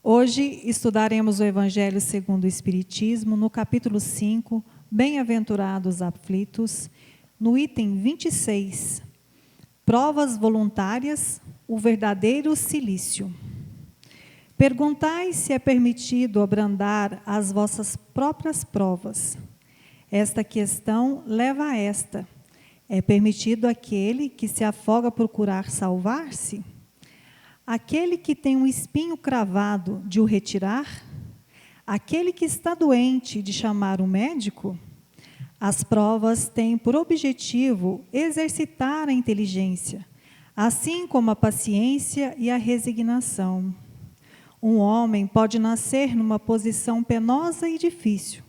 Hoje estudaremos o Evangelho segundo o Espiritismo, no capítulo 5, Bem-aventurados aflitos, no item 26, Provas voluntárias, o verdadeiro cilício. Perguntai se é permitido abrandar as vossas próprias provas. Esta questão leva a esta: é permitido aquele que se afoga procurar salvar-se? Aquele que tem um espinho cravado de o retirar? Aquele que está doente de chamar o médico? As provas têm por objetivo exercitar a inteligência, assim como a paciência e a resignação. Um homem pode nascer numa posição penosa e difícil,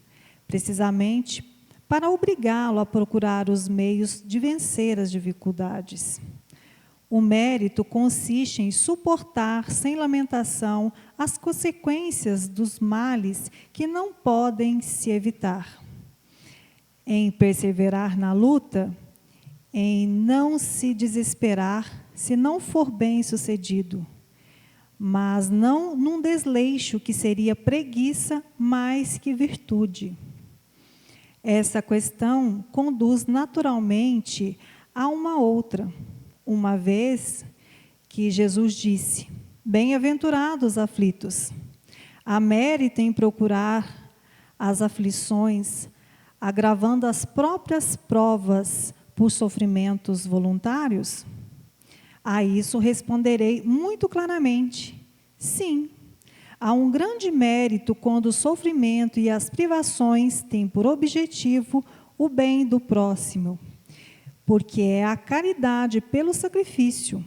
precisamente para obrigá-lo a procurar os meios de vencer as dificuldades. O mérito consiste em suportar sem lamentação as consequências dos males que não podem se evitar, em perseverar na luta, em não se desesperar se não for bem-sucedido, mas não num desleixo que seria preguiça mais que virtude. Essa questão conduz naturalmente a uma outra, uma vez que Jesus disse: bem-aventurados aflitos. Há mérito em procurar as aflições, agravando as próprias provas por sofrimentos voluntários? A isso responderei muito claramente: sim. Há um grande mérito quando o sofrimento e as privações têm por objetivo o bem do próximo, porque é a caridade pelo sacrifício,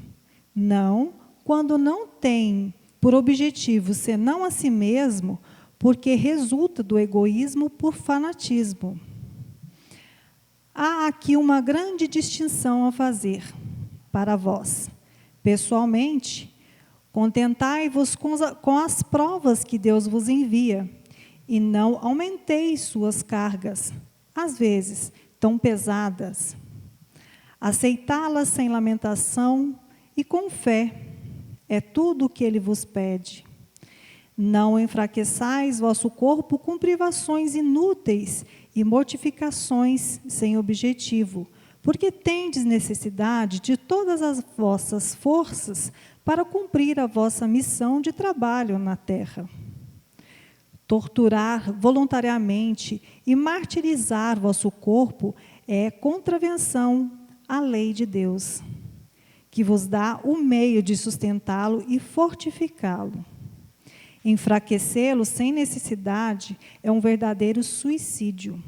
não quando não tem por objetivo senão a si mesmo, porque resulta do egoísmo por fanatismo. Há aqui uma grande distinção a fazer para vós. Pessoalmente, contentai-vos com as provas que Deus vos envia, e não aumenteis suas cargas, às vezes tão pesadas. Aceitá-las sem lamentação e com fé, é tudo o que Ele vos pede. Não enfraqueçais vosso corpo com privações inúteis e mortificações sem objetivo, porque tendes necessidade de todas as vossas forças para cumprir a vossa missão de trabalho na terra. Torturar voluntariamente e martirizar vosso corpo é contravenção à lei de Deus, que vos dá o meio de sustentá-lo e fortificá-lo. Enfraquecê-lo sem necessidade é um verdadeiro suicídio.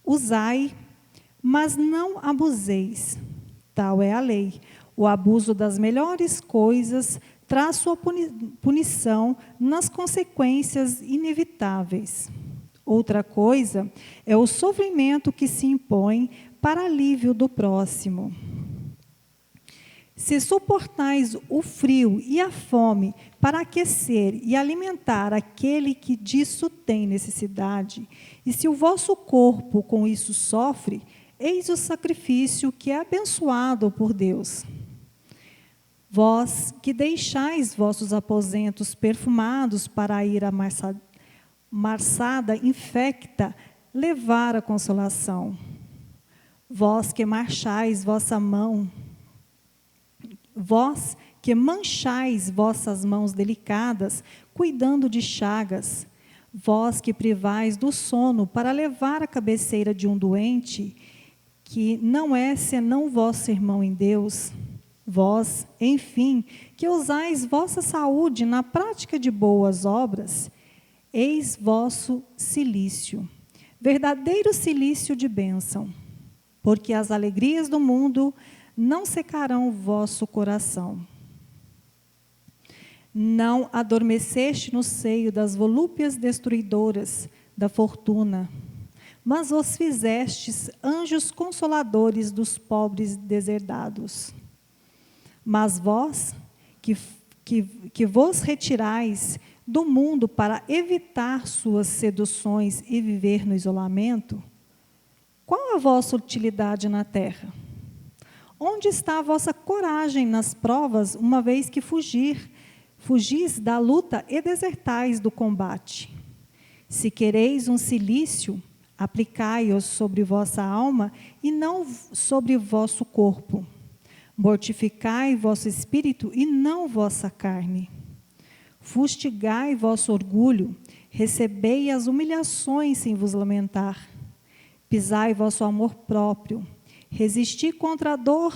Usai, mas não abuseis. Tal é a lei. O abuso das melhores coisas traz sua punição nas consequências inevitáveis. Outra coisa é o sofrimento que se impõe para alívio do próximo. Se suportais o frio e a fome para aquecer e alimentar aquele que disso tem necessidade, e se o vosso corpo com isso sofre, eis o sacrifício que é abençoado por Deus. Vós que deixais vossos aposentos perfumados para ir à marsada infecta levar a consolação. Vós que marchais vossa mão, vós que manchais vossas mãos delicadas, cuidando de chagas, vós que privais do sono para levar a cabeceira de um doente, que não é senão vosso irmão em Deus, vós, enfim, que usais vossa saúde na prática de boas obras, eis vosso cilício, verdadeiro cilício de bênção, porque as alegrias do mundo não secarão o vosso coração. Não adormeceste no seio das volúpias destruidoras da fortuna, mas vos fizestes anjos consoladores dos pobres deserdados. Mas vós, que vos retirais do mundo para evitar suas seduções e viver no isolamento, qual a vossa utilidade na terra? Onde está a vossa coragem nas provas, uma vez que Fugis da luta e desertais do combate. Se quereis um cilício, aplicai-os sobre vossa alma e não sobre vosso corpo. Mortificai vosso espírito e não vossa carne. Fustigai vosso orgulho, recebei as humilhações sem vos lamentar. Pisai vosso amor próprio, resisti contra a dor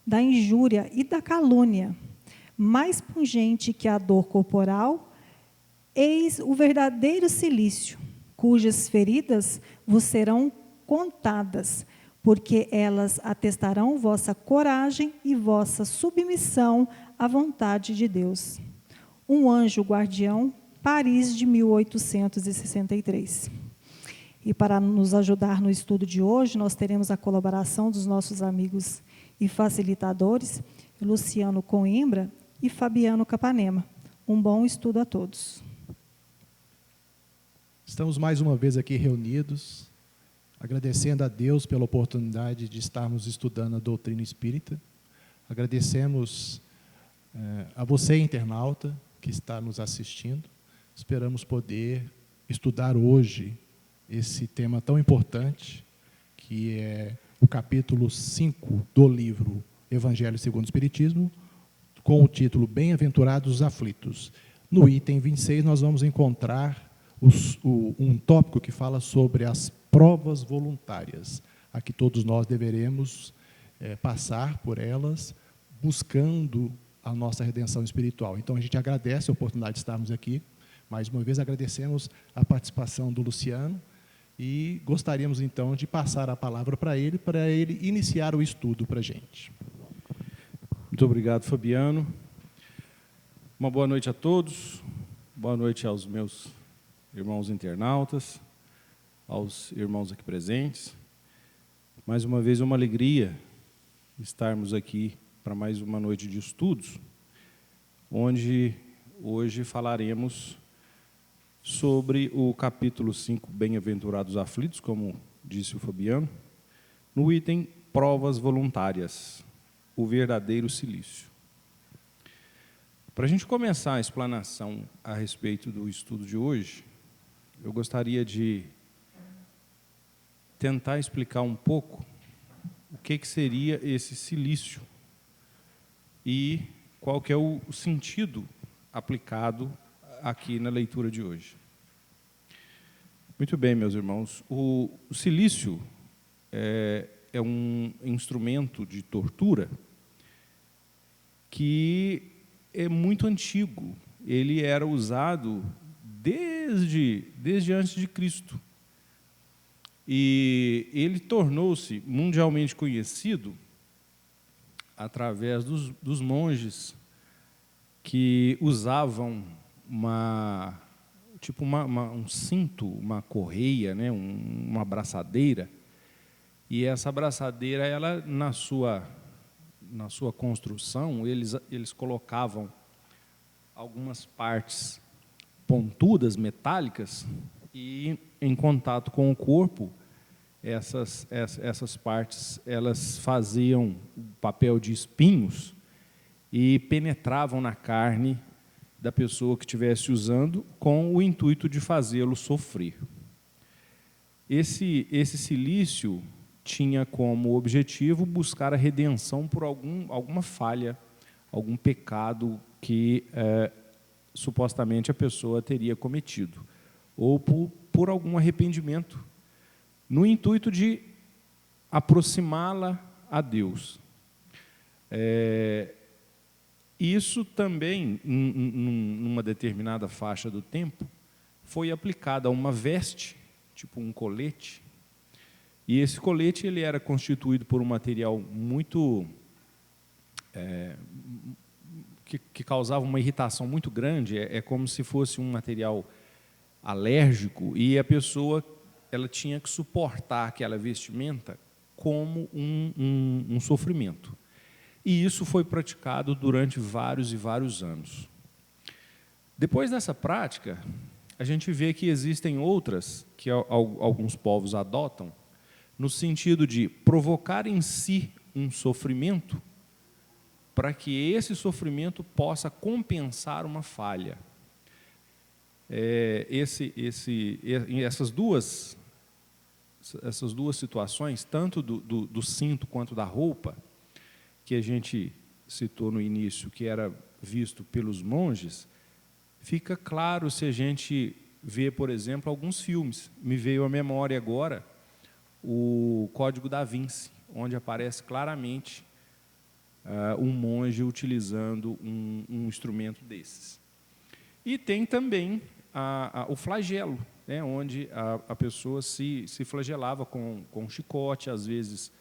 da injúria e da calúnia. Mais pungente que a dor corporal, eis o verdadeiro cilício, cujas feridas vos serão contadas, porque elas atestarão vossa coragem e vossa submissão à vontade de Deus. Um Anjo Guardião, Paris, de 1863. E para nos ajudar no estudo de hoje, nós teremos a colaboração dos nossos amigos e facilitadores, Luciano Coimbra e Fabiano Capanema. Um bom estudo a todos. Estamos mais uma vez aqui reunidos, agradecendo a Deus pela oportunidade de estarmos estudando a doutrina espírita. Agradecemos a você, internauta, que está nos assistindo. Esperamos poder estudar hoje esse tema tão importante, que é o capítulo 5 do livro Evangelho segundo o Espiritismo, com o título Bem-aventurados os aflitos. No item 26, nós vamos encontrar um tópico que fala sobre as provas voluntárias, a que todos nós deveremos passar por elas, buscando a nossa redenção espiritual. Então, a gente agradece a oportunidade de estarmos aqui. Mais uma vez, agradecemos a participação do Luciano e gostaríamos, então, de passar a palavra para ele iniciar o estudo para a gente. Muito obrigado, Fabiano. Uma boa noite a todos. Boa noite aos meus irmãos internautas, aos irmãos aqui presentes. Mais uma vez, uma alegria estarmos aqui para mais uma noite de estudos, onde hoje falaremos sobre o capítulo 5, Bem-aventurados aflitos, como disse o Fabiano, no item Provas voluntárias, o verdadeiro cilício. Para a gente começar a explanação a respeito do estudo de hoje, eu gostaria de tentar explicar um pouco o que seria esse cilício e qual que é o sentido aplicado aqui na leitura de hoje. Muito bem, meus irmãos, o cilício é um instrumento de tortura que é muito antigo. Ele era usado desde antes de Cristo. E ele tornou-se mundialmente conhecido através dos monges que usavam um cinto, uma correia, né, uma abraçadeira. E essa abraçadeira, ela, na sua construção, eles colocavam algumas partes pontudas, metálicas, e em contato com o corpo, essas partes, elas faziam o papel de espinhos e penetravam na carne da pessoa que estivesse usando, com o intuito de fazê-lo sofrer. Esse cilício tinha como objetivo buscar a redenção por alguma falha, algum pecado que supostamente a pessoa teria cometido, ou por algum arrependimento, no intuito de aproximá-la a Deus. Isso também, numa determinada faixa do tempo, foi aplicado a uma veste, tipo um colete, e esse colete ele era constituído por um material muito que causava uma irritação muito grande. É como se fosse um material alérgico, e a pessoa ela tinha que suportar aquela vestimenta como um sofrimento. E isso foi praticado durante vários e vários anos. Depois dessa prática, a gente vê que existem outras que alguns povos adotam, no sentido de provocar em si um sofrimento para que esse sofrimento possa compensar uma falha. Essas duas situações, tanto do cinto quanto da roupa, que a gente citou no início, que era visto pelos monges, fica claro se a gente vê, por exemplo, alguns filmes. Me veio à memória agora o Código da Vinci, onde aparece claramente um monge utilizando um instrumento desses. E tem também o flagelo, né, onde a pessoa se flagelava com um chicote, às vezes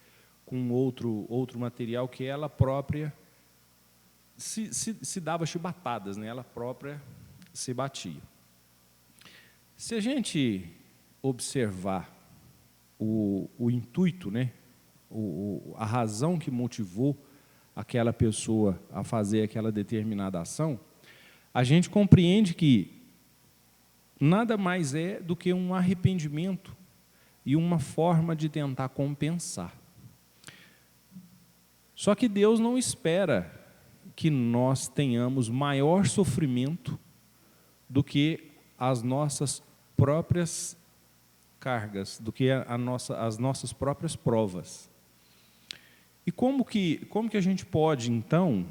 com outro material que ela própria se dava chibatadas, né, ela própria se batia. Se a gente observar o intuito, né, a razão que motivou aquela pessoa a fazer aquela determinada ação, a gente compreende que nada mais é do que um arrependimento e uma forma de tentar compensar. Só que Deus não espera que nós tenhamos maior sofrimento do que as nossas próprias cargas, do que as nossas próprias provas. E como que a gente pode, então,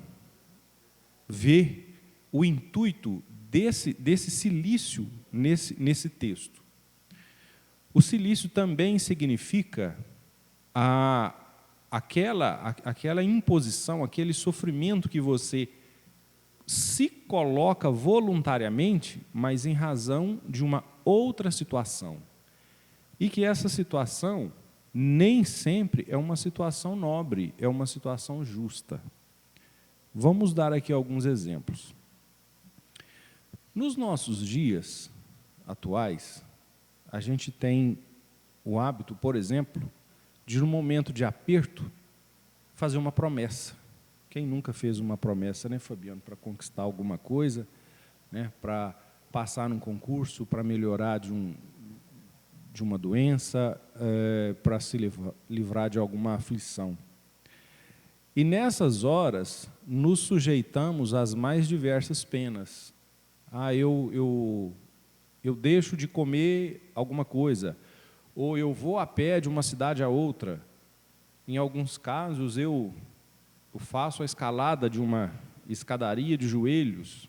ver o intuito desse cilício nesse texto? O cilício também significa aquela imposição, aquele sofrimento que você se coloca voluntariamente, mas em razão de uma outra situação. E que essa situação nem sempre é uma situação nobre, é uma situação justa. Vamos dar aqui alguns exemplos. Nos nossos dias atuais, a gente tem o hábito, por exemplo, de, no momento de aperto, fazer uma promessa. Quem nunca fez uma promessa, né, Fabiano, para conquistar alguma coisa, né, para passar num concurso, para melhorar de uma doença, para se livrar de alguma aflição. E nessas horas, nos sujeitamos às mais diversas penas. Eu deixo de comer alguma coisa, ou eu vou a pé de uma cidade a outra. Em alguns casos, eu faço a escalada de uma escadaria de joelhos.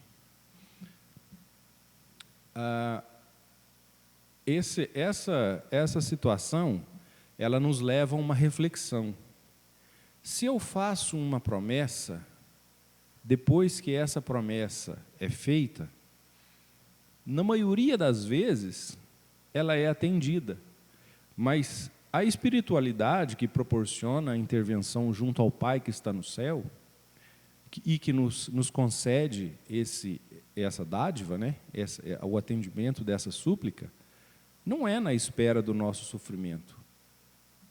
Essa situação, ela nos leva a uma reflexão. Se eu faço uma promessa, depois que essa promessa é feita, na maioria das vezes, ela é atendida. Mas a espiritualidade que proporciona a intervenção junto ao Pai que está no céu, e que nos concede essa dádiva, né, o atendimento dessa súplica, não é na espera do nosso sofrimento.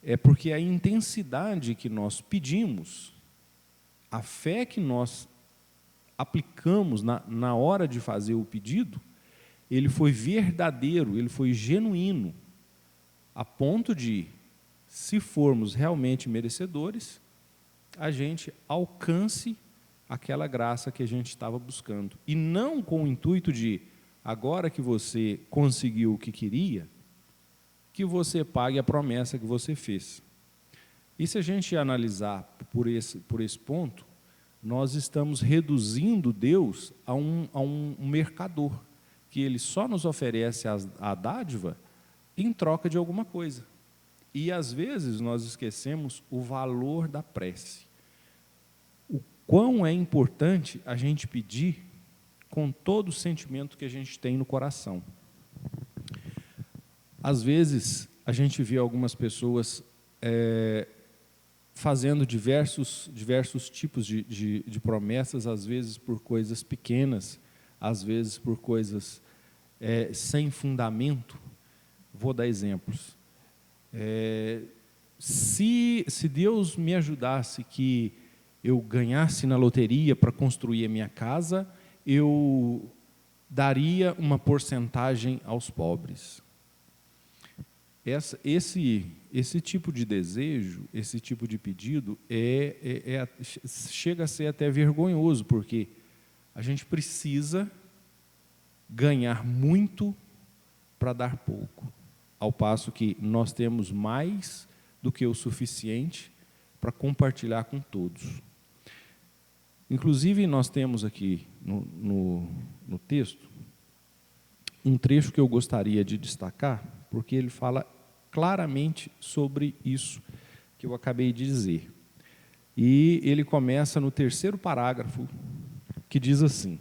É porque a intensidade que nós pedimos, a fé que nós aplicamos na hora de fazer o pedido, ele foi verdadeiro, ele foi genuíno, a ponto de, se formos realmente merecedores, a gente alcance aquela graça que a gente estava buscando. E não com o intuito de, agora que você conseguiu o que queria, que você pague a promessa que você fez. E se a gente analisar por esse ponto, nós estamos reduzindo Deus a um mercador, que ele só nos oferece a dádiva em troca de alguma coisa. E, às vezes, nós esquecemos o valor da prece. O quão é importante a gente pedir com todo o sentimento que a gente tem no coração. Às vezes, a gente vê algumas pessoas fazendo diversos tipos de promessas, às vezes por coisas pequenas, às vezes por coisas sem fundamento. Vou dar exemplos. Se Deus me ajudasse que eu ganhasse na loteria para construir a minha casa, eu daria uma porcentagem aos pobres. esse tipo de desejo, esse tipo de pedido chega a ser até vergonhoso, porque a gente precisa ganhar muito para dar pouco, ao passo que nós temos mais do que o suficiente para compartilhar com todos. Inclusive, nós temos aqui no texto um trecho que eu gostaria de destacar, porque ele fala claramente sobre isso que eu acabei de dizer. E ele começa no 3º parágrafo, que diz assim: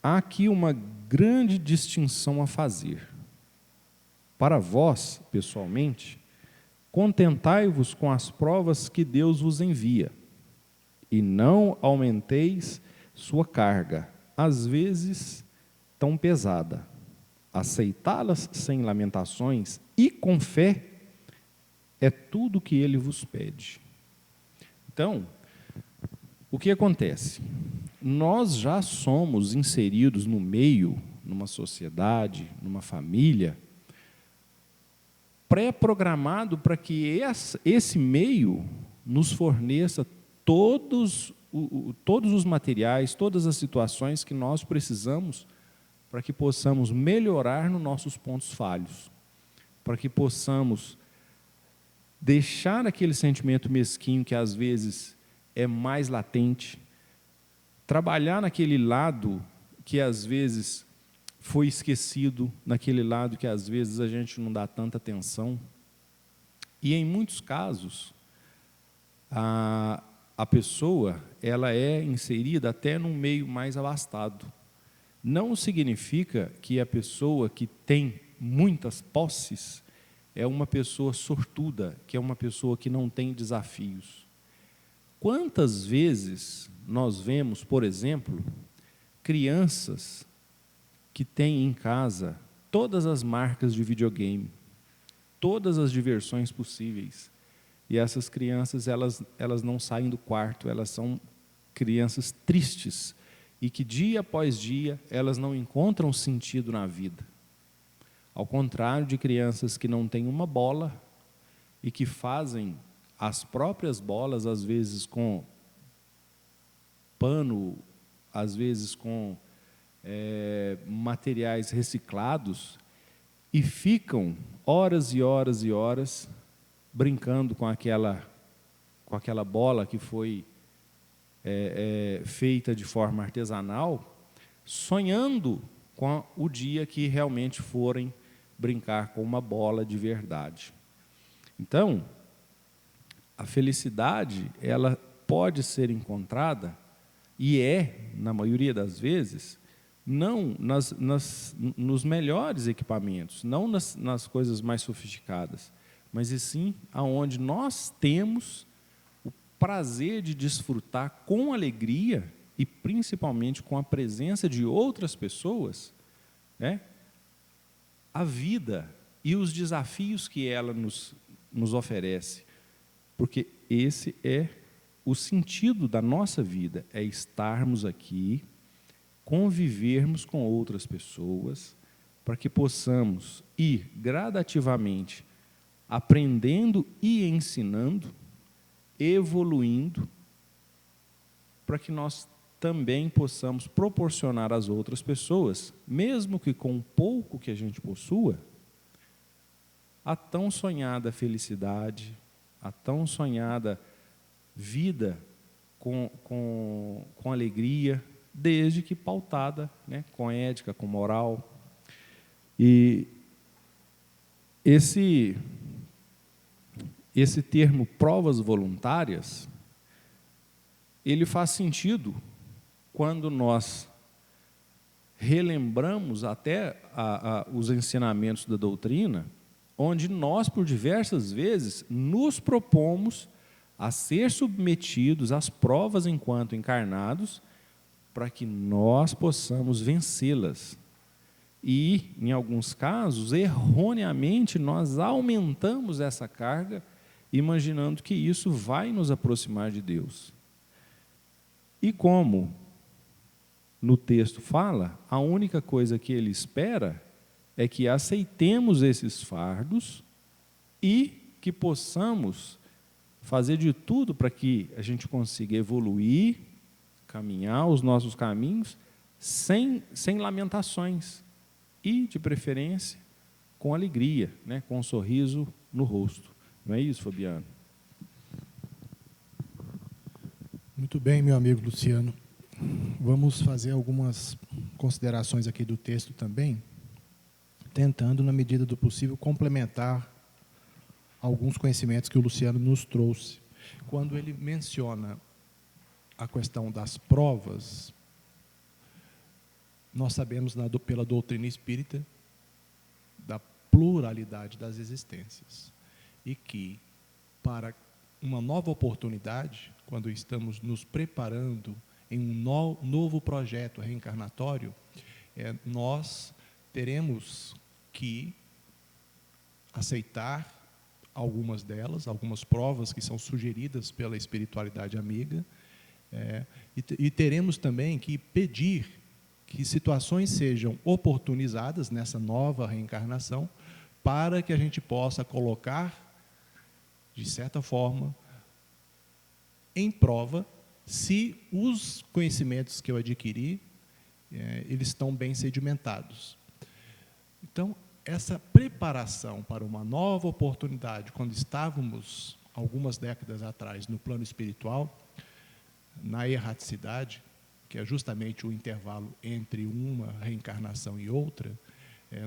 há aqui uma grande distinção a fazer. Para vós, pessoalmente, contentai-vos com as provas que Deus vos envia, e não aumenteis sua carga, às vezes tão pesada. Aceitá-las sem lamentações e com fé é tudo o que ele vos pede. Então, o que acontece? Nós já somos inseridos no meio, numa sociedade, numa família, pré-programado para que esse meio nos forneça todos os materiais, todas as situações que nós precisamos para que possamos melhorar nos nossos pontos falhos, para que possamos deixar aquele sentimento mesquinho que às vezes é mais latente, trabalhar naquele lado que às vezes foi esquecido, naquele lado que às vezes a gente não dá tanta atenção. E em muitos casos, a pessoa ela é inserida até num meio mais abastado. Não significa que a pessoa que tem muitas posses é uma pessoa sortuda, que é uma pessoa que não tem desafios. Quantas vezes nós vemos, por exemplo, crianças que têm em casa todas as marcas de videogame, todas as diversões possíveis, e essas crianças elas não saem do quarto, elas são crianças tristes, e que dia após dia elas não encontram sentido na vida. Ao contrário de crianças que não têm uma bola e que fazem as próprias bolas, às vezes com pano, às vezes com materiais reciclados, e ficam horas e horas e horas brincando com aquela bola que foi feita de forma artesanal, sonhando com o dia que realmente forem brincar com uma bola de verdade. Então, a felicidade, ela pode ser encontrada, e na maioria das vezes, não nos melhores equipamentos, não nas coisas mais sofisticadas, mas e sim aonde nós temos o prazer de desfrutar com alegria e principalmente com a presença de outras pessoas, né, a vida e os desafios que ela nos oferece. Porque esse é o sentido da nossa vida, é estarmos aqui, convivermos com outras pessoas, para que possamos ir gradativamente aprendendo e ensinando, evoluindo, para que nós também possamos proporcionar às outras pessoas, mesmo que com pouco que a gente possua, a tão sonhada felicidade, a tão sonhada vida com alegria, desde que pautada, né, com ética, com moral. E esse termo provas voluntárias, ele faz sentido quando nós relembramos até os ensinamentos da doutrina, onde nós, por diversas vezes, nos propomos a ser submetidos às provas enquanto encarnados, para que nós possamos vencê-las. E, em alguns casos, erroneamente, nós aumentamos essa carga, imaginando que isso vai nos aproximar de Deus. E como no texto fala, a única coisa que ele espera é que aceitemos esses fardos e que possamos fazer de tudo para que a gente consiga evoluir, caminhar os nossos caminhos sem lamentações e, de preferência, com alegria, né, com um sorriso no rosto. Não é isso, Fabiano? Muito bem, meu amigo Luciano. Vamos fazer algumas considerações aqui do texto também, tentando, na medida do possível, complementar alguns conhecimentos que o Luciano nos trouxe. Quando ele menciona a questão das provas, nós sabemos pela doutrina espírita da pluralidade das existências e que, para uma nova oportunidade, quando estamos nos preparando em um novo projeto reencarnatório, nós teremos que aceitar algumas delas, algumas provas que são sugeridas pela espiritualidade amiga, e teremos também que pedir que situações sejam oportunizadas nessa nova reencarnação, para que a gente possa colocar, de certa forma, em prova se os conhecimentos que eu adquiri, eles estão bem sedimentados. Então, essa preparação para uma nova oportunidade, quando estávamos, algumas décadas atrás, no plano espiritual, na erraticidade, que é justamente o intervalo entre uma reencarnação e outra,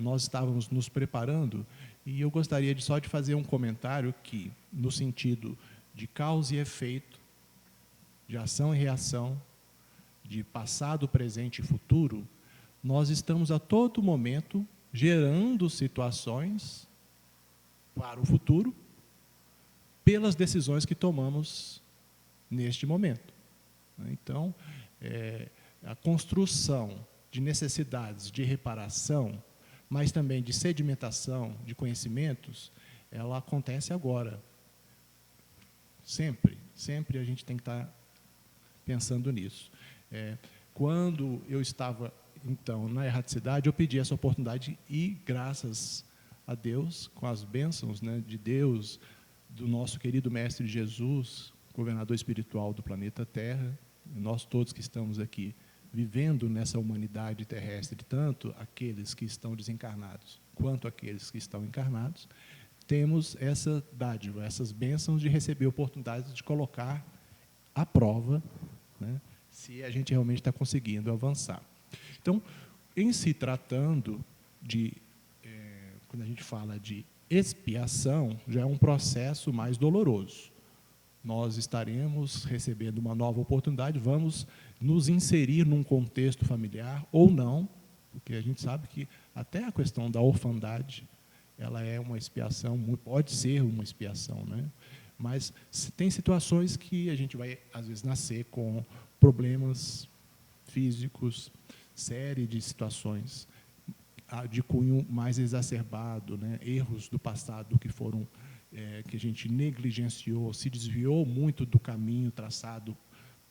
nós estávamos nos preparando, e eu gostaria só de fazer um comentário que, no sentido de causa e efeito, de ação e reação, de passado, presente e futuro, nós estamos a todo momento gerando situações para o futuro pelas decisões que tomamos neste momento. Então, a construção de necessidades de reparação, mas também de sedimentação de conhecimentos, ela acontece agora. Sempre a gente tem que estar pensando nisso. Quando eu estava, então, na erraticidade, eu pedi essa oportunidade e, graças a Deus, com as bênçãos, né, de Deus, do nosso querido Mestre Jesus, governador espiritual do planeta Terra, nós todos que estamos aqui vivendo nessa humanidade terrestre, tanto aqueles que estão desencarnados quanto aqueles que estão encarnados, temos essa dádiva, essas bênçãos de receber oportunidades de colocar à prova, né, se a gente realmente está conseguindo avançar. Então, em se tratando de, quando a gente fala de expiação, já é um processo mais doloroso. Nós estaremos recebendo uma nova oportunidade, vamos nos inserir num contexto familiar ou não, porque a gente sabe que até a questão da orfandade, ela é uma expiação, pode ser uma expiação, né? Mas tem situações que a gente vai, às vezes, nascer com problemas físicos, série de situações de cunho mais exacerbado, né? Erros do passado que foram, que a gente negligenciou, se desviou muito do caminho traçado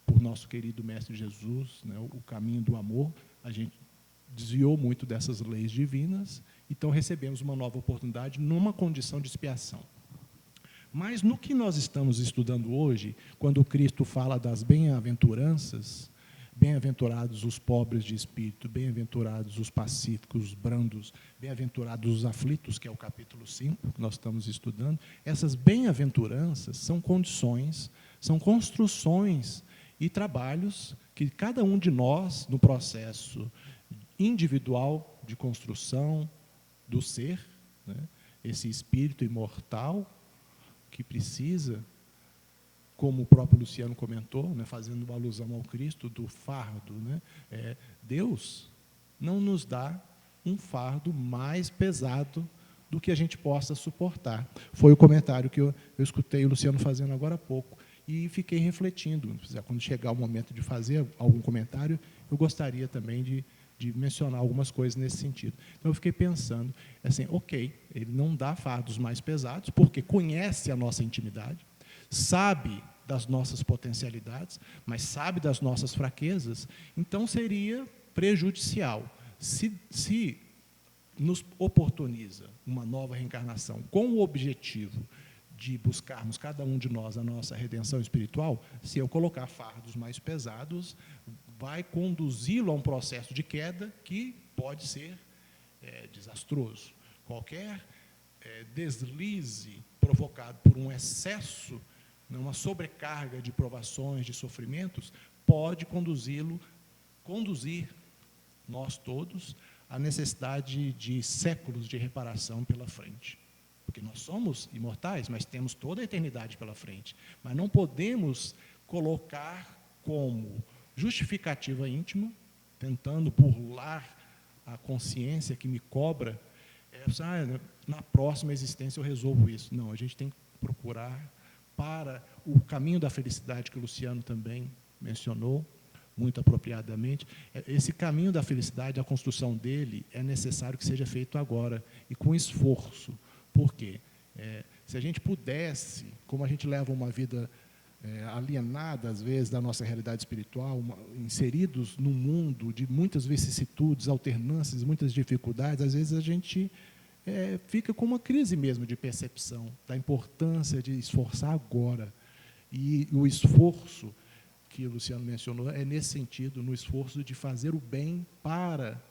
por nosso querido Mestre Jesus, né? O caminho do amor, a gente desviou muito dessas leis divinas, então recebemos uma nova oportunidade numa condição de expiação. Mas no que nós estamos estudando hoje, quando Cristo fala das bem-aventuranças, bem-aventurados os pobres de espírito, bem-aventurados os pacíficos, os brandos, bem-aventurados os aflitos, que é o capítulo 5, que nós estamos estudando, essas bem-aventuranças são condições, são construções e trabalhos que cada um de nós, no processo individual de construção do ser, né, esse espírito imortal, que precisa, como o próprio Luciano comentou, né, fazendo uma alusão ao Cristo, do fardo, né, Deus não nos dá um fardo mais pesado do que a gente possa suportar. Foi o comentário que eu escutei o Luciano fazendo agora há pouco, e fiquei refletindo. Quando chegar o momento de fazer algum comentário, eu gostaria também de mencionar algumas coisas nesse sentido. Então, eu fiquei pensando, assim, ok, ele não dá fardos mais pesados, porque conhece a nossa intimidade, sabe das nossas potencialidades, mas sabe das nossas fraquezas, então seria prejudicial. Se nos oportuniza uma nova reencarnação com o objetivo de buscarmos, cada um de nós, a nossa redenção espiritual, se eu colocar fardos mais pesados, vai conduzi-lo a um processo de queda que pode ser desastroso. Qualquer deslize provocado por um excesso, uma sobrecarga de provações, de sofrimentos, pode conduzir nós todos à necessidade de séculos de reparação pela frente. Porque nós somos imortais, mas temos toda a eternidade pela frente. Mas não podemos colocar como justificativa íntima, tentando burlar a consciência que me cobra, na próxima existência eu resolvo isso. Não, a gente tem que procurar para o caminho da felicidade, que o Luciano também mencionou, muito apropriadamente. Esse caminho da felicidade, a construção dele, é necessário que seja feito agora, e com esforço. Por quê? Se a gente pudesse, como a gente leva uma vida alienada, às vezes, da nossa realidade espiritual, inseridos num mundo de muitas vicissitudes, alternâncias, muitas dificuldades, às vezes a gente fica com uma crise mesmo de percepção da importância de esforçar agora. E o esforço que o Luciano mencionou é nesse sentido, no esforço de fazer o bem para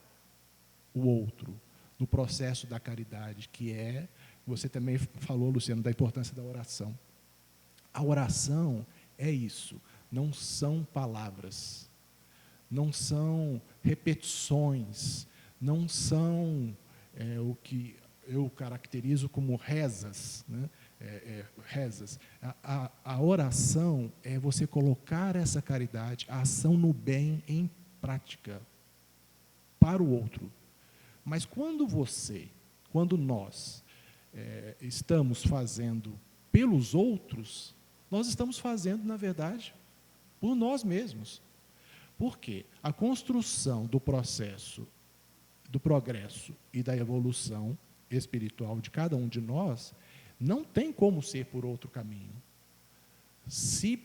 o outro, no processo da caridade, que você também falou, Luciano, da importância da oração. A oração é isso, não são palavras, não são repetições, não são o que eu caracterizo como rezas, né? Rezas. A oração é você colocar essa caridade, a ação no bem em prática para o outro. Mas quando nós estamos fazendo pelos outros, nós estamos fazendo, na verdade, por nós mesmos. Por quê? A construção do processo do progresso e da evolução espiritual de cada um de nós não tem como ser por outro caminho. Se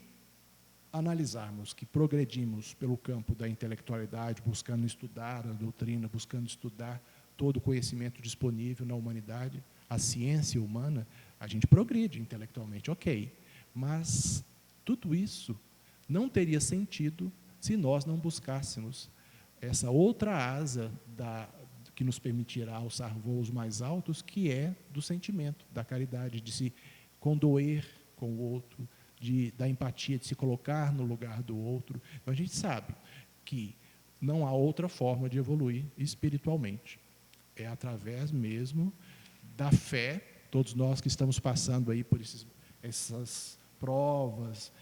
analisarmos que progredimos pelo campo da intelectualidade, buscando estudar a doutrina, buscando estudar todo o conhecimento disponível na humanidade, a ciência humana, a gente progride intelectualmente, ok. Mas tudo isso não teria sentido se nós não buscássemos essa outra asa que nos permitirá alçar voos mais altos, que é do sentimento, da caridade, de se condoer com o outro, da empatia, de se colocar no lugar do outro. Então, a gente sabe que não há outra forma de evoluir espiritualmente. É através mesmo da fé, todos nós que estamos passando aí por essas provas,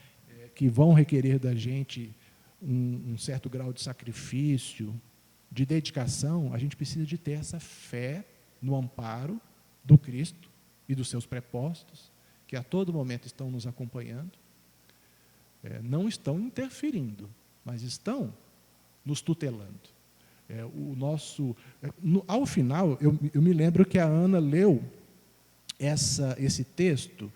que vão requerer da gente um certo grau de sacrifício, de dedicação, a gente precisa de ter essa fé no amparo do Cristo e dos seus prepostos, que a todo momento estão nos acompanhando, não estão interferindo, mas estão nos tutelando. Ao final, eu me lembro que a Ana leu esse texto,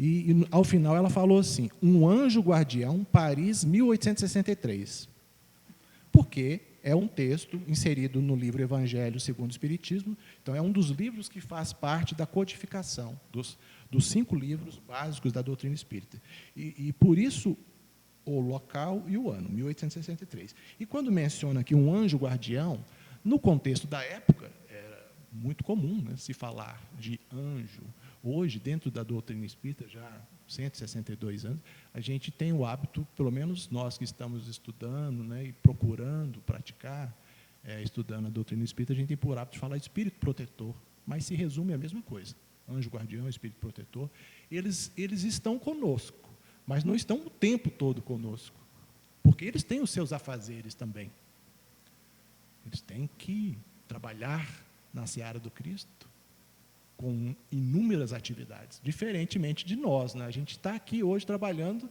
e ao final ela falou assim: Um Anjo Guardião, Paris, 1863. Porque é um texto inserido no livro Evangelho segundo o Espiritismo, então é um dos livros que faz parte da codificação dos 5 livros básicos da doutrina espírita. E por isso o local e o ano, 1863. E quando menciona aqui um anjo guardião, no contexto da época, era muito comum, né, se falar de anjo. Hoje, dentro da doutrina espírita, já há 162 anos, a gente tem o hábito, pelo menos nós que estamos estudando, né, e procurando praticar, estudando a doutrina espírita, a gente tem por hábito de falar de espírito protetor, mas se resume a mesma coisa. Anjo guardião, espírito protetor, eles estão conosco, mas não estão o tempo todo conosco, porque eles têm os seus afazeres também. Eles têm que trabalhar na seara do Cristo, com inúmeras atividades, diferentemente de nós, né? A gente está aqui hoje trabalhando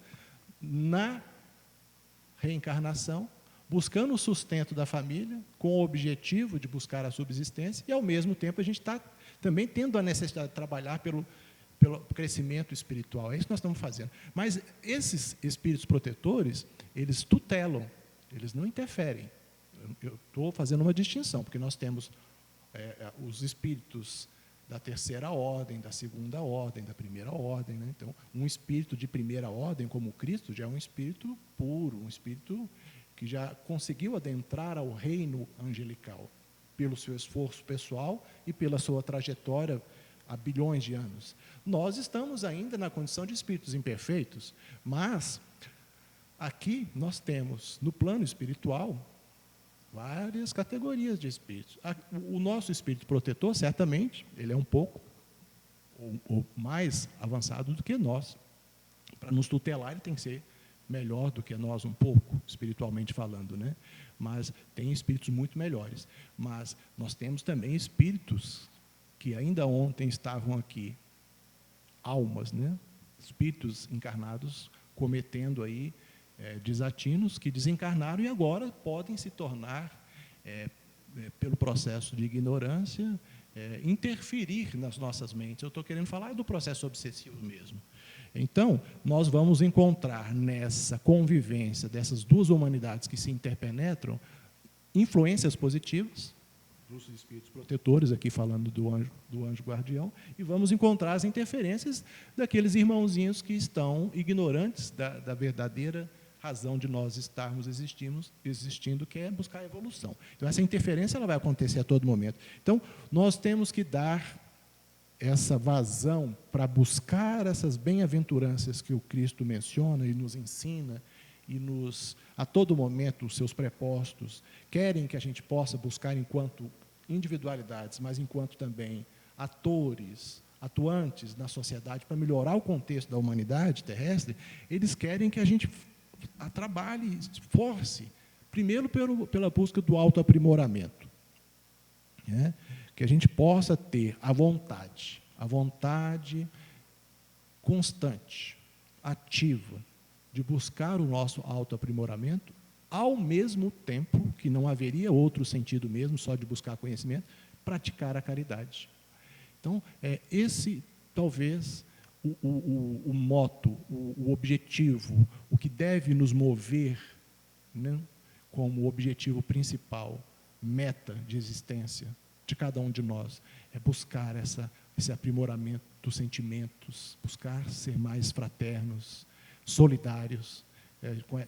na reencarnação, buscando o sustento da família, com o objetivo de buscar a subsistência, e, ao mesmo tempo, a gente está também tendo a necessidade de trabalhar pelo crescimento espiritual. É isso que nós estamos fazendo. Mas esses espíritos protetores, eles tutelam, eles não interferem. Eu estou fazendo uma distinção, porque nós temos os espíritos da terceira ordem, da segunda ordem, da primeira ordem, né? Então, um espírito de primeira ordem, como Cristo, já é um espírito puro, um espírito que já conseguiu adentrar ao reino angelical, pelo seu esforço pessoal e pela sua trajetória há bilhões de anos. Nós estamos ainda na condição de espíritos imperfeitos, mas aqui nós temos, no plano espiritual, várias categorias de espíritos. O nosso espírito protetor, certamente, ele é um pouco ou mais avançado do que nós. Para nos tutelar, ele tem que ser melhor do que nós um pouco, espiritualmente falando, né? Mas tem espíritos muito melhores. Mas nós temos também espíritos que ainda ontem estavam aqui, almas, né? Espíritos encarnados cometendo aí desatinos, que desencarnaram e agora podem se tornar, pelo processo de ignorância, interferir nas nossas mentes. Eu estou querendo falar do processo obsessivo mesmo. Então, nós vamos encontrar nessa convivência dessas duas humanidades que se interpenetram influências positivas dos espíritos protetores, aqui falando do anjo guardião, e vamos encontrar as interferências daqueles irmãozinhos que estão ignorantes da verdadeira razão de nós estarmos existindo, que é buscar a evolução. Então, essa interferência ela vai acontecer a todo momento. Então, nós temos que dar essa vazão para buscar essas bem-aventuranças que o Cristo menciona e nos ensina, e a todo momento, os seus prepostos querem que a gente possa buscar enquanto individualidades, mas enquanto também atores, atuantes na sociedade para melhorar o contexto da humanidade terrestre. Eles querem que a gente trabalhe, esforce, primeiro pela busca do autoaprimoramento, né? Que a gente possa ter a vontade constante, ativa, de buscar o nosso autoaprimoramento, ao mesmo tempo que não haveria outro sentido mesmo, só de buscar conhecimento, praticar a caridade. Então, esse, talvez, o moto, o objetivo, o que deve nos mover, né, como objetivo principal, meta de existência de cada um de nós, é buscar esse aprimoramento dos sentimentos, buscar ser mais fraternos, solidários,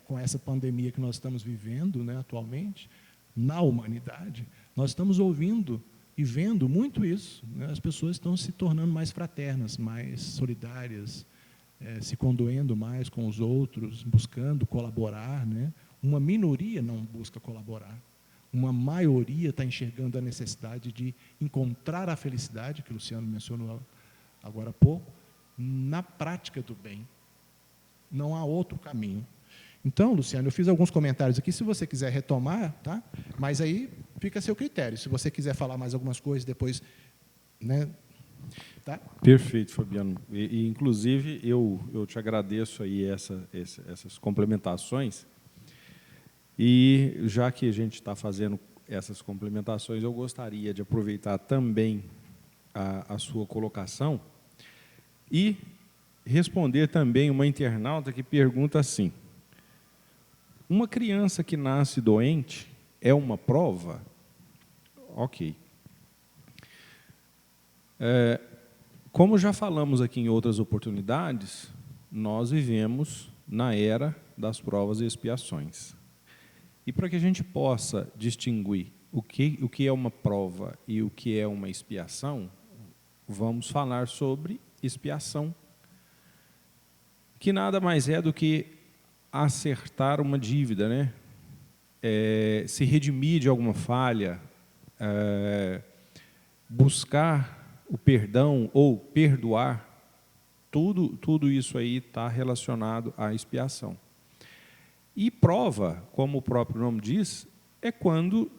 com essa pandemia que nós estamos vivendo, né, atualmente, na humanidade. Nós estamos ouvindo e vendo muito isso, né? As pessoas estão se tornando mais fraternas, mais solidárias, se condoendo mais com os outros, buscando colaborar, né? Uma minoria não busca colaborar. Uma maioria está enxergando a necessidade de encontrar a felicidade, que o Luciano mencionou agora há pouco, na prática do bem. Não há outro caminho. Então, Luciano, eu fiz alguns comentários aqui, se você quiser retomar, tá? Mas aí fica a seu critério. Se você quiser falar mais algumas coisas depois, né? Tá? Perfeito, Fabiano. Inclusive, eu te agradeço aí essas complementações. E, já que a gente está fazendo essas complementações, eu gostaria de aproveitar também a sua colocação e responder também uma internauta que pergunta assim: uma criança que nasce doente é uma prova? Ok. Como já falamos aqui em outras oportunidades, nós vivemos na era das provas e expiações. E para que a gente possa distinguir o que é uma prova e o que é uma expiação, vamos falar sobre expiação, que nada mais é do que acertar uma dívida, né? Se redimir de alguma falha, buscar o perdão ou perdoar, tudo isso aí está relacionado à expiação. E prova, como o próprio nome diz, é quando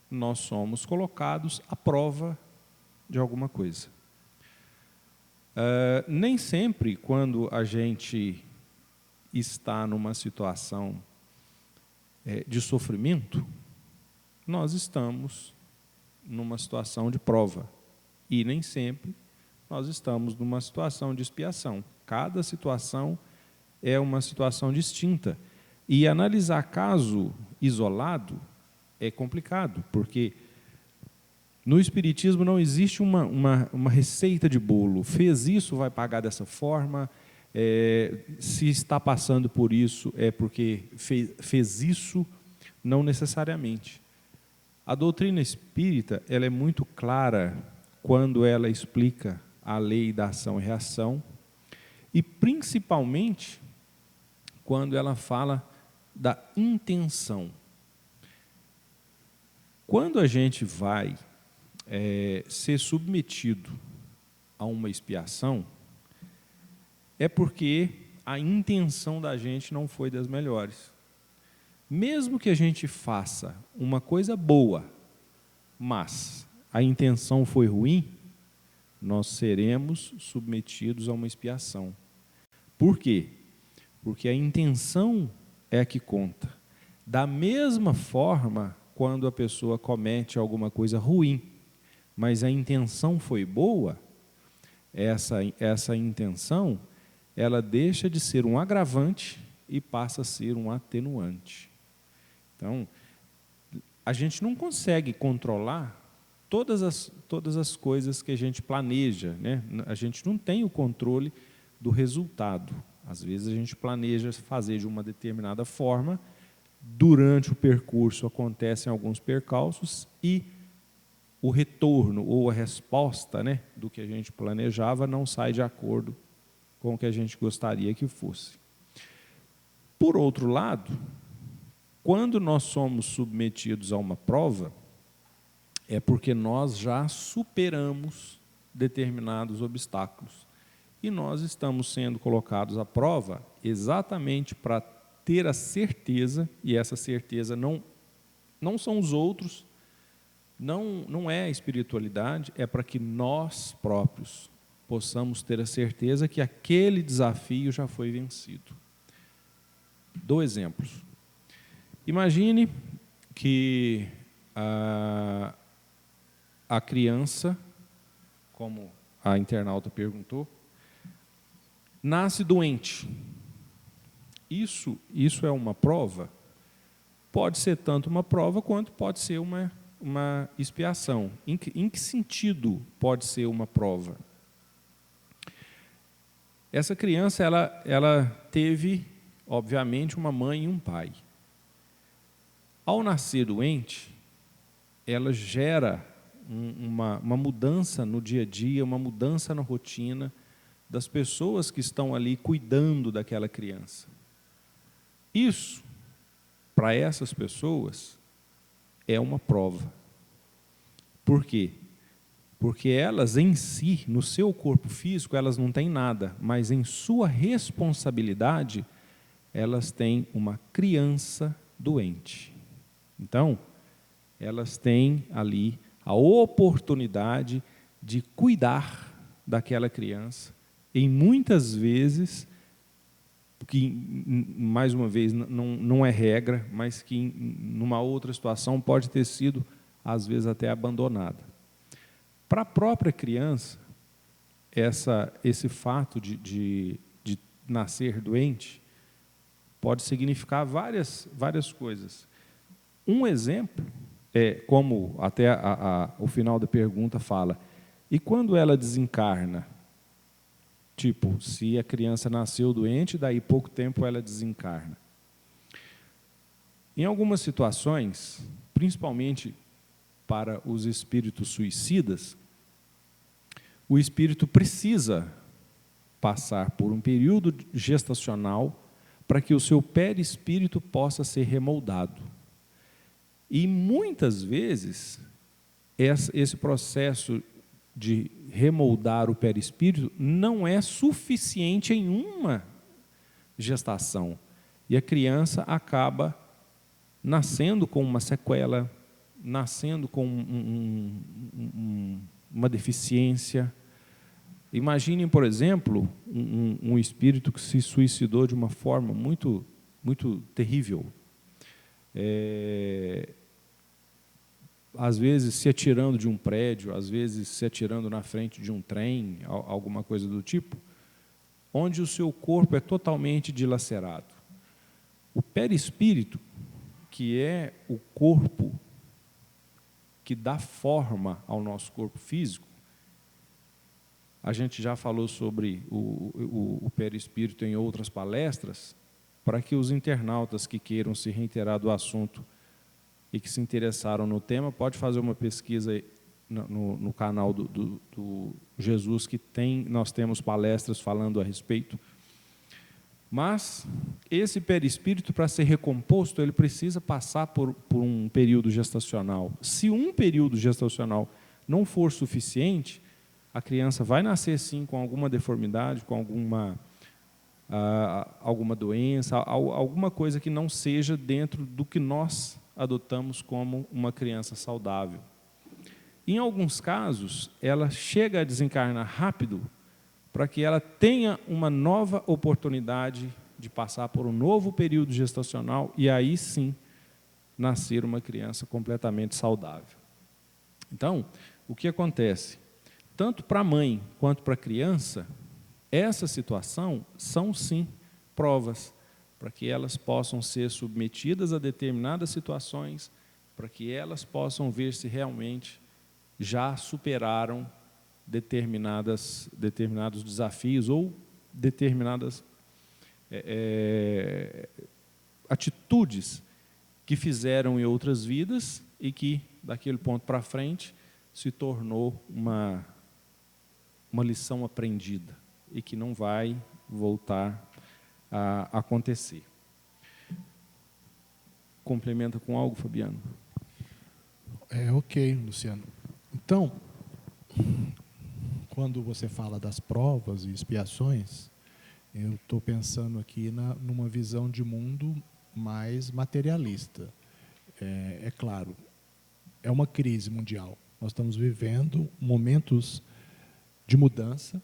nós somos colocados à prova de alguma coisa. Nem sempre, quando a gente está numa situação de sofrimento, nós estamos numa situação de prova. E nem sempre nós estamos numa situação de expiação. Cada situação é uma situação distinta. E analisar caso isolado é complicado, porque No Espiritismo não existe uma receita de bolo. Fez isso, vai pagar dessa forma. Se está passando por isso, é porque fez isso, não necessariamente. A doutrina espírita, ela é muito clara quando ela explica a lei da ação e reação, e principalmente quando ela fala da intenção. Quando a gente vai ser submetido a uma expiação, é porque a intenção da gente não foi das melhores. Mesmo que a gente faça uma coisa boa, mas a intenção foi ruim, nós seremos submetidos a uma expiação. Por quê? Porque a intenção é a que conta. Da mesma forma, quando a pessoa comete alguma coisa ruim, mas a intenção foi boa, essa intenção, ela deixa de ser um agravante e passa a ser um atenuante. Então, a gente não consegue controlar todas as coisas que a gente planeja, né? A gente não tem o controle do resultado. Às vezes a gente planeja fazer de uma determinada forma, durante o percurso acontecem alguns percalços e o retorno ou a resposta, né, do que a gente planejava não sai de acordo com o que a gente gostaria que fosse. Por outro lado, quando nós somos submetidos a uma prova, é porque nós já superamos determinados obstáculos. E nós estamos sendo colocados à prova exatamente para ter a certeza, e essa certeza não são os outros, não é a espiritualidade, é para que nós próprios possamos ter a certeza que aquele desafio já foi vencido. Dou exemplos. Imagine que a criança, como a internauta perguntou, nasce doente. Isso é uma prova? Pode ser tanto uma prova quanto pode ser uma expiação. Em que sentido pode ser uma prova? Essa criança ela teve, obviamente, uma mãe e um pai. Ao nascer doente, ela gera uma mudança no dia a dia, uma mudança na rotina das pessoas que estão ali cuidando daquela criança. Isso, para essas pessoas, é uma prova. Por quê? Porque elas em si, no seu corpo físico, elas não têm nada, mas em sua responsabilidade, elas têm uma criança doente. Então, elas têm ali a oportunidade de cuidar daquela criança, e muitas vezes, que mais uma vez não é regra, mas que numa outra situação pode ter sido, às vezes, até abandonada. Para a própria criança, esse fato de nascer doente pode significar várias coisas. Um exemplo é, como até o final da pergunta fala, e quando ela desencarna? Tipo, se a criança nasceu doente, daí pouco tempo ela desencarna. Em algumas situações, principalmente para os espíritos suicidas, o espírito precisa passar por um período gestacional para que o seu perispírito possa ser remoldado. E muitas vezes, esse processo de remoldar o perispírito não é suficiente em uma gestação. E a criança acaba nascendo com uma sequela, nascendo com uma deficiência. Imaginem, por exemplo, um espírito que se suicidou de uma forma muito, muito terrível. Às vezes se atirando de um prédio, às vezes se atirando na frente de um trem, alguma coisa do tipo, onde o seu corpo é totalmente dilacerado. O perispírito, que é o corpo que dá forma ao nosso corpo físico. A gente já falou sobre o perispírito em outras palestras, para que os internautas que queiram se reiterar do assunto e que se interessaram no tema, pode fazer uma pesquisa aí no canal do Jesus, que nós temos palestras falando a respeito. Mas esse perispírito, para ser recomposto, ele precisa passar por um período gestacional. Se um período gestacional não for suficiente, a criança vai nascer sim com alguma deformidade, com alguma doença, alguma coisa que não seja dentro do que nós adotamos como uma criança saudável. Em alguns casos, ela chega a desencarnar rápido para que ela tenha uma nova oportunidade de passar por um novo período gestacional e aí sim nascer uma criança completamente saudável. Então, o que acontece? Tanto para a mãe quanto para a criança, essa situação são sim provas para que elas possam ser submetidas a determinadas situações, para que elas possam ver se realmente já superaram determinados desafios ou determinadas atitudes que fizeram em outras vidas e que, daquele ponto para frente, se tornou uma lição aprendida e que não vai voltar a acontecer. Complementa com algo, Fabiano? Ok, Luciano. Então, quando você fala das provas e expiações, eu estou pensando aqui numa visão de mundo mais materialista. É claro, é uma crise mundial. Nós estamos vivendo momentos de mudança,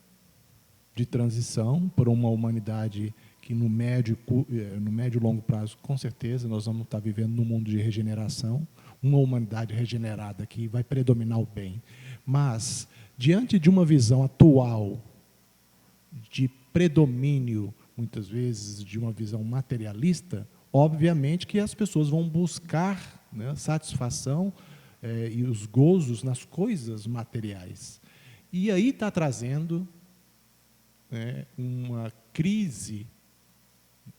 de transição para uma humanidade que no médio e longo prazo, com certeza, nós vamos estar vivendo num mundo de regeneração, uma humanidade regenerada que vai predominar o bem. Mas, diante de uma visão atual de predomínio, muitas vezes, de uma visão materialista, obviamente que as pessoas vão buscar, né, satisfação e os gozos nas coisas materiais. E aí está trazendo uma crise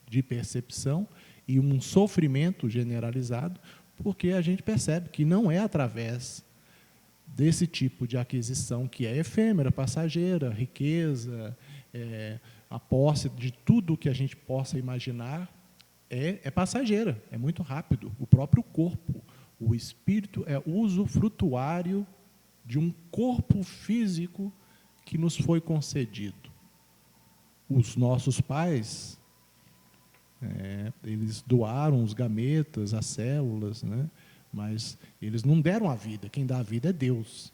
de percepção e um sofrimento generalizado, porque a gente percebe que não é através desse tipo de aquisição que é efêmera, passageira, riqueza, a posse de tudo que a gente possa imaginar, é passageira, é muito rápido. O próprio corpo, o espírito é usufrutuário de um corpo físico que nos foi concedido. Os nossos pais, eles doaram os gametas, as células, né? Mas eles não deram a vida, quem dá a vida é Deus.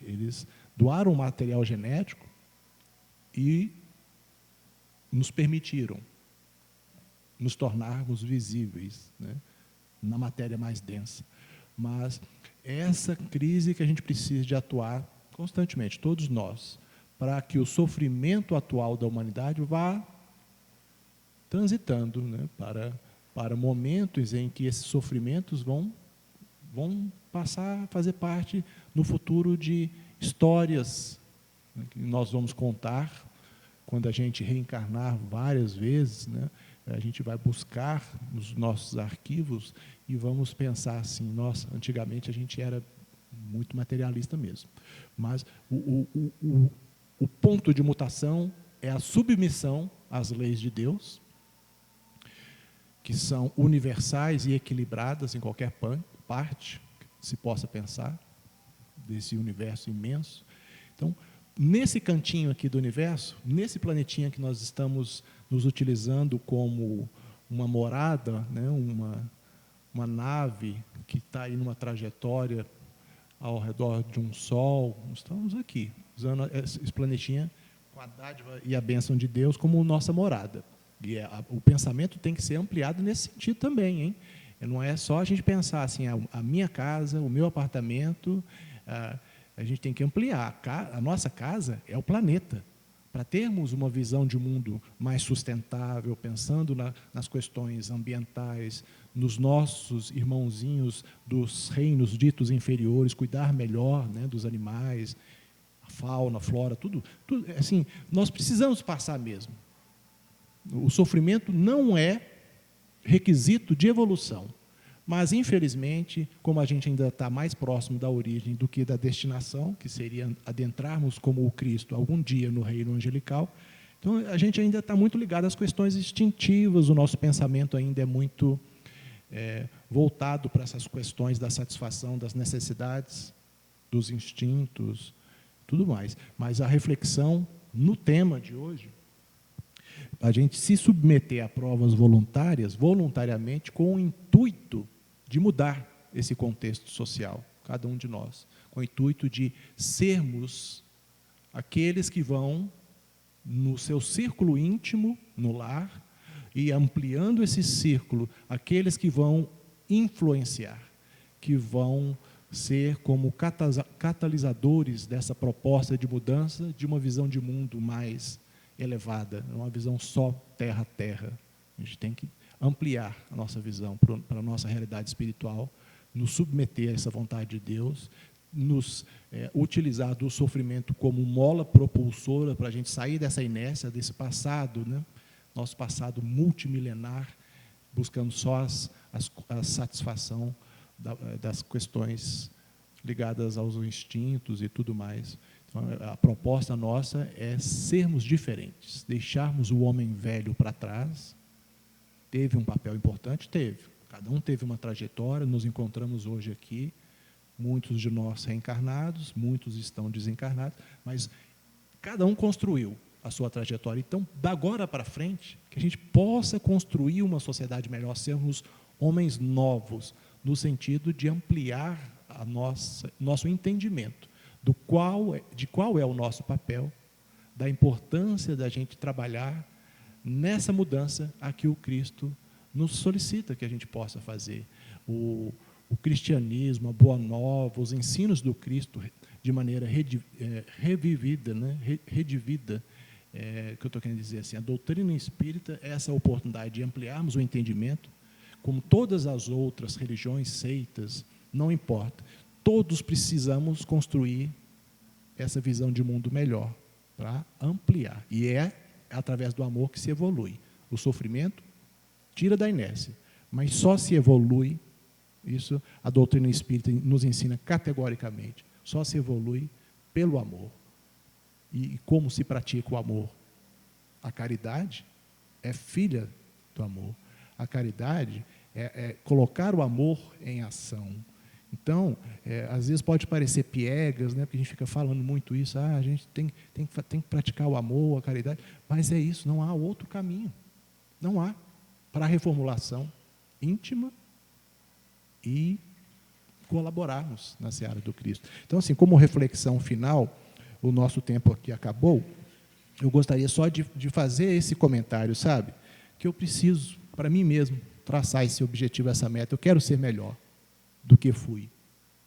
Eles doaram o material genético e nos permitiram nos tornarmos visíveis, né, na matéria mais densa. Mas essa crise que a gente precisa de atuar constantemente, todos nós, para que o sofrimento atual da humanidade vá transitando, né, para momentos em que esses sofrimentos vão passar a fazer parte, no futuro, de histórias, né, que nós vamos contar quando a gente reencarnar várias vezes, né, a gente vai buscar nos nossos arquivos e vamos pensar assim, nossa, antigamente a gente era muito materialista mesmo. Mas o ponto de mutação é a submissão às leis de Deus, que são universais e equilibradas em qualquer parte que se possa pensar, desse universo imenso. Então, nesse cantinho aqui do universo, nesse planetinha que nós estamos nos utilizando como uma morada, né, uma nave que está aí numa trajetória ao redor de um sol, estamos aqui, usando esse planetinha com a dádiva e a bênção de Deus como nossa morada. E o pensamento tem que ser ampliado nesse sentido também, hein? Não é só a gente pensar assim, a minha casa, o meu apartamento, a gente tem que ampliar. A nossa casa é o planeta. para termos uma visão de mundo mais sustentável, pensando nas questões ambientais, nos nossos irmãozinhos dos reinos ditos inferiores, cuidar melhor, né, dos animais, a fauna, a flora, tudo assim, nós precisamos passar mesmo. O sofrimento não é requisito de evolução, mas, infelizmente, como a gente ainda está mais próximo da origem do que da destinação, que seria adentrarmos como o Cristo algum dia no reino angelical, então a gente ainda está muito ligado às questões instintivas, o nosso pensamento ainda é muito voltado para essas questões da satisfação das necessidades, dos instintos, tudo mais. Mas a reflexão no tema de hoje, a gente se submeter a provas voluntárias, voluntariamente, com o intuito de mudar esse contexto social, cada um de nós, com o intuito de sermos aqueles que vão, no seu círculo íntimo, no lar, e ampliando esse círculo, aqueles que vão influenciar, que vão ser como catalisadores dessa proposta de mudança, de uma visão de mundo mais elevada, não uma visão só terra-terra. A gente tem que ampliar a nossa visão para a nossa realidade espiritual, nos submeter a essa vontade de Deus, nos utilizar do sofrimento como mola propulsora para a gente sair dessa inércia, desse passado, né? Nosso passado multimilenar, buscando só a satisfação das questões ligadas aos instintos e tudo mais. Então, a proposta nossa é sermos diferentes, deixarmos o homem velho para trás. Teve um papel importante? Teve. Cada um teve uma trajetória, nos encontramos hoje aqui, muitos de nós reencarnados, muitos estão desencarnados, mas cada um construiu a sua trajetória. Então, da agora para frente, que a gente possa construir uma sociedade melhor, sermos homens novos, no sentido de ampliar nosso entendimento de qual é o nosso papel, da importância da gente trabalhar nessa mudança a que o Cristo nos solicita que a gente possa fazer. O cristianismo, a boa nova, os ensinos do Cristo de maneira revivida, né? Redivida, que eu estou querendo dizer assim, a doutrina espírita é essa oportunidade de ampliarmos o entendimento, como todas as outras religiões, seitas, não importa, todos precisamos construir essa visão de mundo melhor, para ampliar, e é através do amor que se evolui. O sofrimento tira da inércia, mas só se evolui, isso a doutrina espírita nos ensina categoricamente, só se evolui pelo amor. E como se pratica o amor? A caridade é filha do amor. A caridade é colocar o amor em ação. Então, às vezes pode parecer piegas, né, porque a gente fica falando muito isso, a gente tem que praticar o amor, a caridade, mas é isso, não há outro caminho. Não há. Para a reformulação íntima e colaborarmos na seara do Cristo. Então, assim, como reflexão final, o nosso tempo aqui acabou, eu gostaria só de fazer esse comentário, sabe? Que eu preciso, para mim mesmo, traçar esse objetivo, essa meta. Eu quero ser melhor do que fui.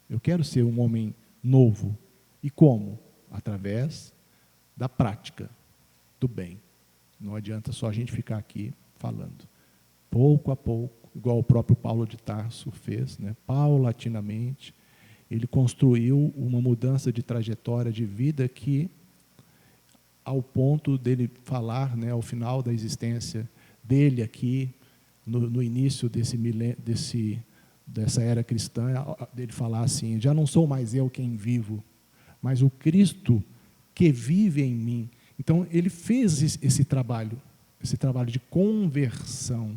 Eu quero ser um homem novo. E como? Através da prática do bem. Não adianta só a gente ficar aqui falando. Pouco a pouco, igual o próprio Paulo de Tarso fez, né? Paulatinamente, ele construiu uma mudança de trajetória de vida que, ao ponto dele falar, né, ao final da existência dele aqui, no início dessa era cristã, dele falar assim, já não sou mais eu quem vivo, mas o Cristo que vive em mim. Então, ele fez esse trabalho de conversão.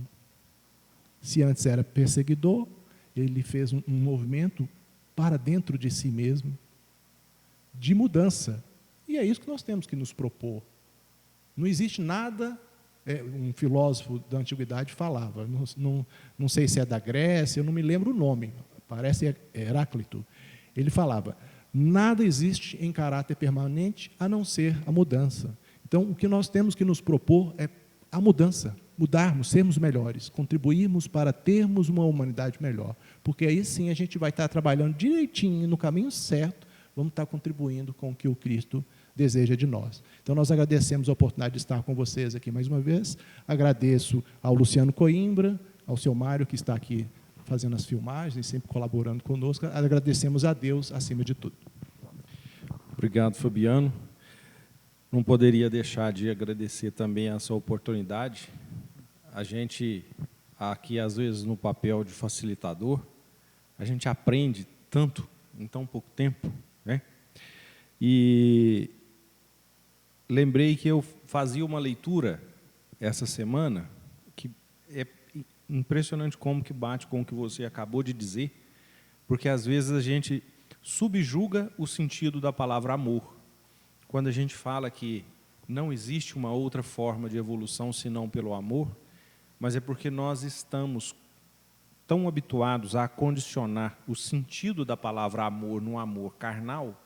Se antes era perseguidor, ele fez um movimento para dentro de si mesmo, de mudança. E é isso que nós temos que nos propor. Não existe nada, um filósofo da antiguidade falava, não sei se é da Grécia, eu não me lembro o nome, parece Heráclito. Ele falava, nada existe em caráter permanente a não ser a mudança. Então, o que nós temos que nos propor é a mudança, mudarmos, sermos melhores, contribuirmos para termos uma humanidade melhor, porque aí sim a gente vai estar trabalhando direitinho, no caminho certo, vamos estar contribuindo com o que o Cristo deseja de nós. Então, nós agradecemos a oportunidade de estar com vocês aqui mais uma vez. Agradeço ao Luciano Coimbra, ao seu Mário, que está aqui fazendo as filmagens, sempre colaborando conosco. Agradecemos a Deus acima de tudo. Obrigado, Fabiano. Não poderia deixar de agradecer também essa oportunidade. A gente, aqui, às vezes, no papel de facilitador, a gente aprende tanto em tão pouco tempo, né? E lembrei que eu fazia uma leitura essa semana que é impressionante como que bate com o que você acabou de dizer, porque às vezes a gente subjuga o sentido da palavra amor. Quando a gente fala que não existe uma outra forma de evolução senão pelo amor, mas é porque nós estamos tão habituados a condicionar o sentido da palavra amor no amor carnal,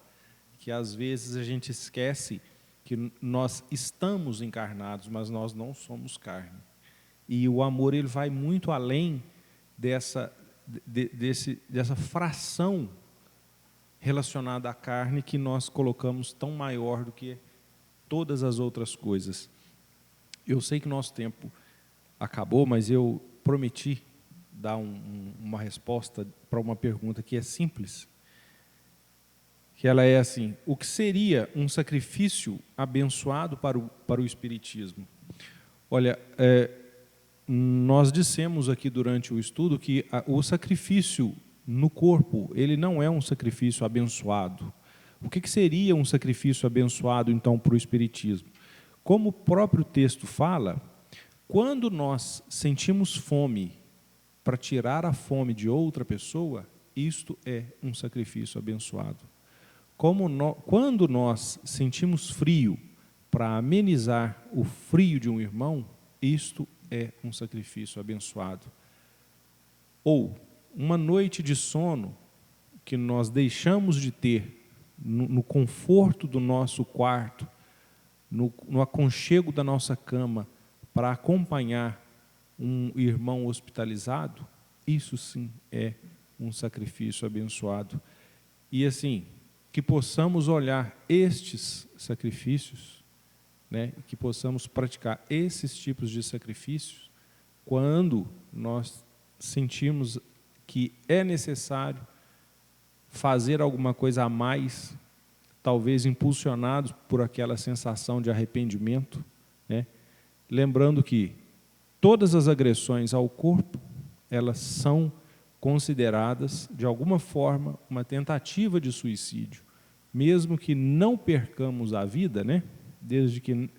que às vezes a gente esquece que nós estamos encarnados, mas nós não somos carne. E o amor, ele vai muito além dessa fração relacionada à carne que nós colocamos tão maior do que todas as outras coisas. Eu sei que nosso tempo acabou, mas eu prometi dar uma resposta para uma pergunta que é simples, que ela é assim: o que seria um sacrifício abençoado para o Espiritismo? Olha, nós dissemos aqui durante o estudo que o sacrifício no corpo, ele não é um sacrifício abençoado. O que seria um sacrifício abençoado, então, para o Espiritismo? Como o próprio texto fala, quando nós sentimos fome para tirar a fome de outra pessoa, isto é um sacrifício abençoado. Quando nós sentimos frio para amenizar o frio de um irmão, isto é um sacrifício abençoado. Ou uma noite de sono que nós deixamos de ter no conforto do nosso quarto, no aconchego da nossa cama, para acompanhar um irmão hospitalizado, isso sim é um sacrifício abençoado. E assim, que possamos olhar estes sacrifícios, né, que possamos praticar esses tipos de sacrifícios quando nós sentimos que é necessário fazer alguma coisa a mais, talvez impulsionados por aquela sensação de arrependimento, né? Lembrando que todas as agressões ao corpo, elas são consideradas, de alguma forma, uma tentativa de suicídio. Mesmo que não percamos a vida, né? Desde que,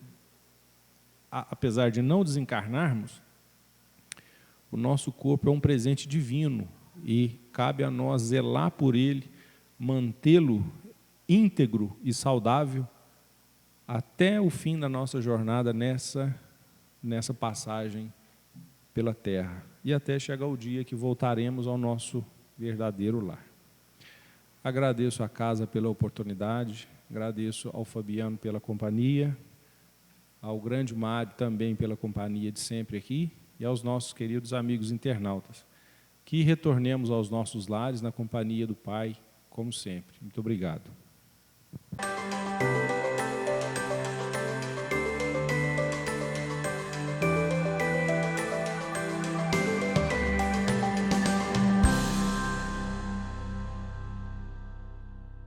apesar de não desencarnarmos, o nosso corpo é um presente divino e cabe a nós zelar por ele, mantê-lo íntegro e saudável até o fim da nossa jornada nessa passagem pela terra, e até chegar o dia que voltaremos ao nosso verdadeiro lar. Agradeço à casa pela oportunidade, agradeço ao Fabiano pela companhia, ao grande Mário também pela companhia de sempre aqui, e aos nossos queridos amigos internautas. Que retornemos aos nossos lares na companhia do Pai, como sempre. Muito obrigado.